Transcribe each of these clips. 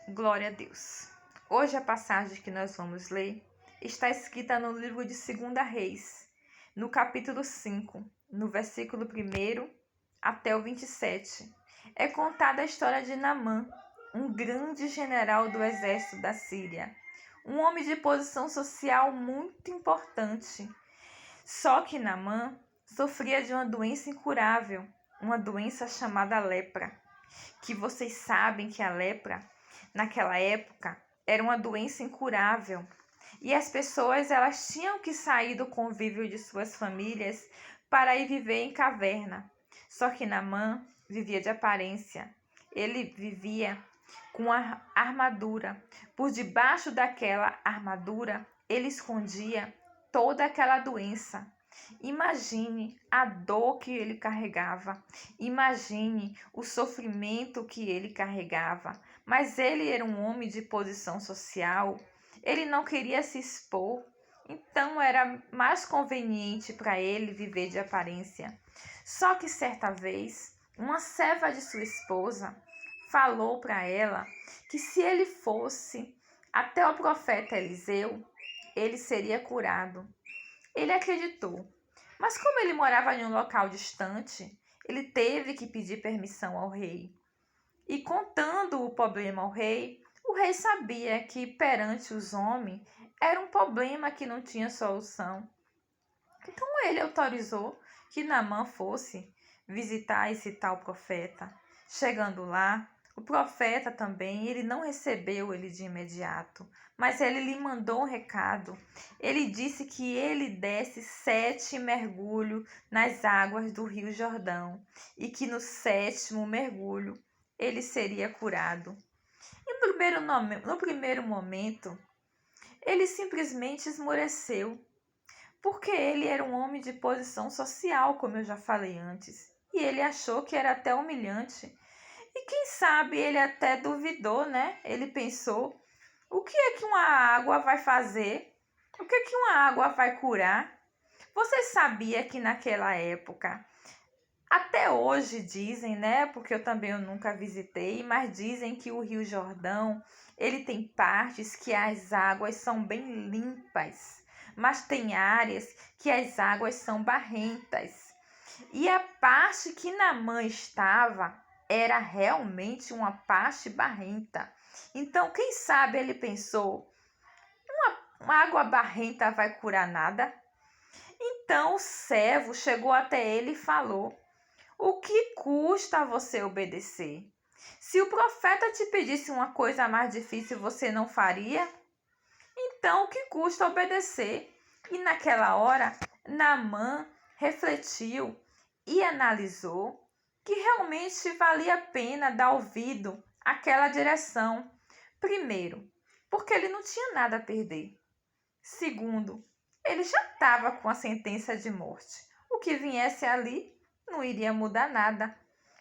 Glória a Deus. Hoje a passagem que nós vamos ler está escrita no livro de 2 Reis, no capítulo 5, no versículo 1 até o 27. É contada a história de Naamã, um grande general do exército da Síria, um homem de posição social muito importante. Só que Naamã sofria de uma doença incurável, uma doença chamada lepra, que vocês sabem que a lepra, naquela época, era uma doença incurável. E as pessoas elas tinham que sair do convívio de suas famílias para ir viver em caverna. Só que Naamã vivia de aparência. Ele vivia com a armadura. Por debaixo daquela armadura, ele escondia toda aquela doença. Imagine a dor que ele carregava, imagine o sofrimento que ele carregava, mas ele era um homem de posição social, ele não queria se expor, então era mais conveniente para ele viver de aparência. Só que certa vez, uma serva de sua esposa falou para ela que se ele fosse até o profeta Eliseu, ele seria curado. Ele acreditou, mas como ele morava em um local distante, ele teve que pedir permissão ao rei. E contando o problema ao rei, o rei sabia que perante os homens era um problema que não tinha solução. Então ele autorizou que Naamã fosse visitar esse tal profeta. Chegando lá, o profeta também, ele não recebeu ele de imediato, mas ele lhe mandou um recado. Ele disse que ele desse 7 mergulhos nas águas do Rio Jordão e que no 7º mergulho ele seria curado. No primeiro momento, ele simplesmente esmoreceu, porque ele era um homem de posição social, como eu já falei antes, e ele achou que era até humilhante. E quem sabe ele até duvidou, né? Ele pensou, o que é que uma água vai fazer? O que é que uma água vai curar? Você sabia que naquela época, até hoje dizem, né? Porque eu nunca visitei, mas dizem que o Rio Jordão, ele tem partes que as águas são bem limpas, mas tem áreas que as águas são barrentas. E a parte que Naamã estava era realmente uma parte barrenta. Então, quem sabe ele pensou, uma água barrenta vai curar nada? Então o servo chegou até ele e falou, o que custa você obedecer? Se o profeta te pedisse uma coisa mais difícil, você não faria? Então o que custa obedecer? E naquela hora, Naamã refletiu e analisou que realmente valia a pena dar ouvido àquela direção. Primeiro, porque ele não tinha nada a perder. Segundo, ele já estava com a sentença de morte. O que viesse ali não iria mudar nada.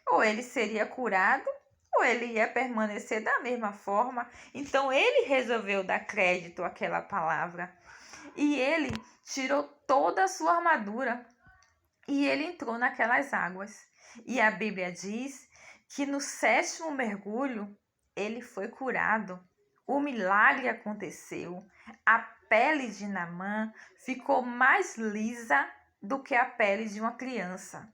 Ou ele seria curado, ou ele ia permanecer da mesma forma. Então ele resolveu dar crédito àquela palavra. E ele tirou toda a sua armadura e ele entrou naquelas águas. E a Bíblia diz que no 7º mergulho ele foi curado. O milagre aconteceu. A pele de Naamã ficou mais lisa do que a pele de uma criança.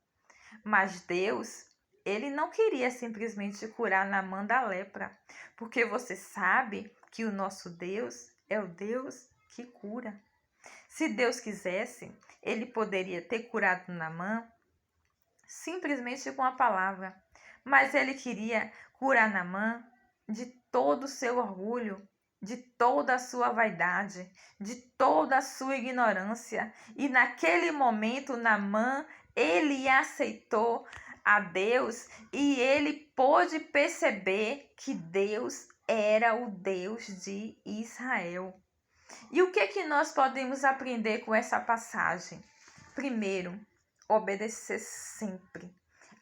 Mas Deus, ele não queria simplesmente curar Naamã da lepra, porque você sabe que o nosso Deus é o Deus que cura. Se Deus quisesse, ele poderia ter curado Naamã simplesmente com a palavra, mas ele queria curar Naamã de todo o seu orgulho, de toda a sua vaidade, de toda a sua ignorância. E naquele momento Naamã, ele aceitou a Deus e ele pôde perceber que Deus era o Deus de Israel. E o que é que nós podemos aprender com essa passagem? Primeiro, obedecer sempre.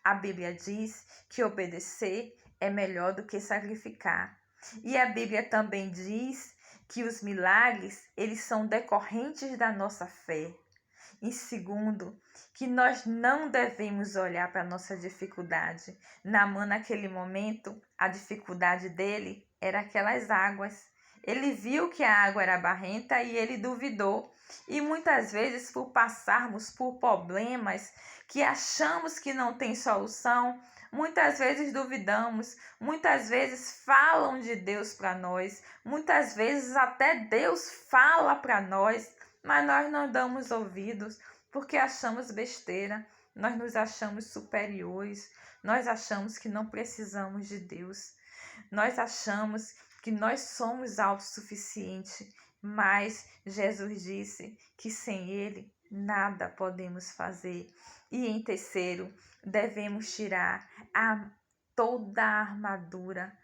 A Bíblia diz que obedecer é melhor do que sacrificar. E a Bíblia também diz que os milagres, eles são decorrentes da nossa fé. E segundo, que nós não devemos olhar para a nossa dificuldade. Naamã, naquele momento, a dificuldade dele Era aquelas águas. Ele viu que a água era barrenta e ele duvidou. E muitas vezes, por passarmos por problemas que achamos que não tem solução, muitas vezes duvidamos, muitas vezes falam de Deus para nós, muitas vezes até Deus fala para nós, mas nós não damos ouvidos porque achamos besteira, nós nos achamos superiores, nós achamos que não precisamos de Deus, nós achamos que nós somos autossuficientes, mas Jesus disse que sem Ele nada podemos fazer. E em terceiro, devemos tirar toda a armadura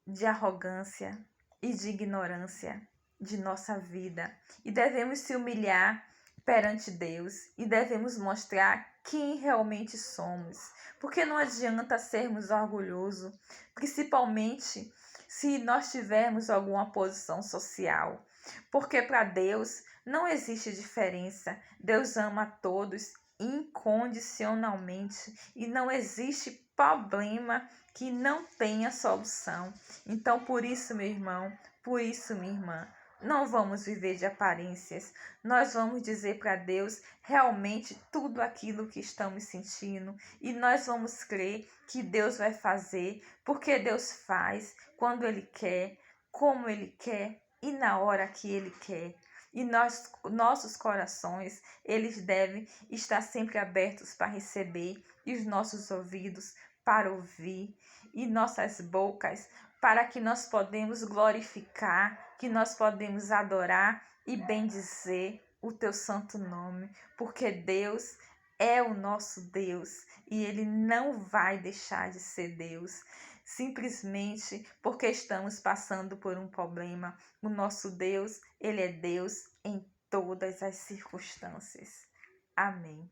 de arrogância e de ignorância de nossa vida. E devemos se humilhar perante Deus e devemos mostrar quem realmente somos. Porque não adianta sermos orgulhosos, principalmente se nós tivermos alguma posição social. Porque para Deus não existe diferença. Deus ama a todos incondicionalmente e não existe problema que não tenha solução. Então, por isso, meu irmão, por isso, minha irmã, não vamos viver de aparências. Nós vamos dizer para Deus realmente tudo aquilo que estamos sentindo e nós vamos crer que Deus vai fazer, porque Deus faz quando Ele quer, como Ele quer e na hora que Ele quer. E nossos corações, eles devem estar sempre abertos para receber, e os nossos ouvidos para ouvir, e nossas bocas para que nós podemos glorificar, que nós podemos adorar e bendizer o teu santo nome, porque Deus é o nosso Deus e Ele não vai deixar de ser Deus. Simplesmente porque estamos passando por um problema. O nosso Deus, Ele é Deus em todas as circunstâncias. Amém.